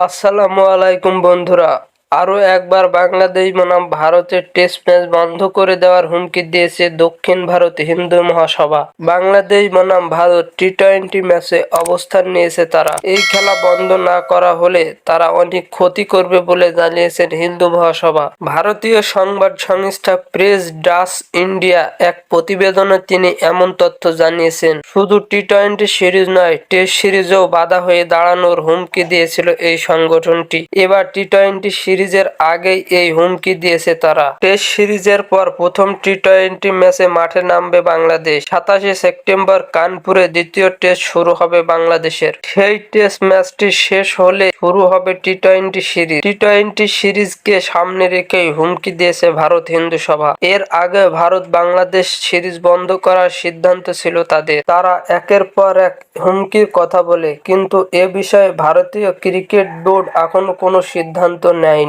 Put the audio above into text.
আসসালামু আলাইকুম বন্ধুরা। আরও একবার বাংলাদেশ বনাম ভারতের টেস্ট ম্যাচ বন্ধ করে দেওয়ার হুমকি দিয়েছে দক্ষিণ ভারত হিন্দু মহাসভা। বাংলাদেশ বনাম ভারত টি-20 ম্যাচে অবস্থান নিয়েছে তারা। এই খেলা বন্ধ না করা হলে তারা অনেক ক্ষতি করবে বলে জানিয়েছেন হিন্দু মহাসভা। ভারতীয় সংবাদ সংস্থা প্রেস ডাচ ইন্ডিয়া এক প্রতিবেদনে তিনি এমন তথ্য জানিয়েছেন। শুধু টি-20 সিরিজ নয়, টেস্ট সিরিজেও বাধা হয়ে দাঁড়ানোর হুমকি দিয়েছিল এই সংগঠনটি। এবার টি-20 সিরিজের আগেই এই হুমকি দিয়েছে তারা। টেস্ট সিরিজের পর প্রথম টি-20 ম্যাচে মাঠে নামবে বাংলাদেশ। 27 সেপ্টেম্বর কানপুরে দ্বিতীয় টেস্ট শুরু হবে বাংলাদেশের। সেই টেস্ট ম্যাচটি শেষ হলে শুরু হবে টি-20 সিরিজ। টি-20 সিরিজকে সামনে রেখেই হুমকি দিয়েছে ভারত হিন্দু সভা। এর আগে ভারত বাংলাদেশ সিরিজ বন্ধ করার সিদ্ধান্ত ছিল তাদের। তারা একের পর এক হুমকির কথা বলে, কিন্তু এ বিষয়ে ভারতীয় ক্রিকেট বোর্ড এখনো কোনো সিদ্ধান্ত নেয়নি।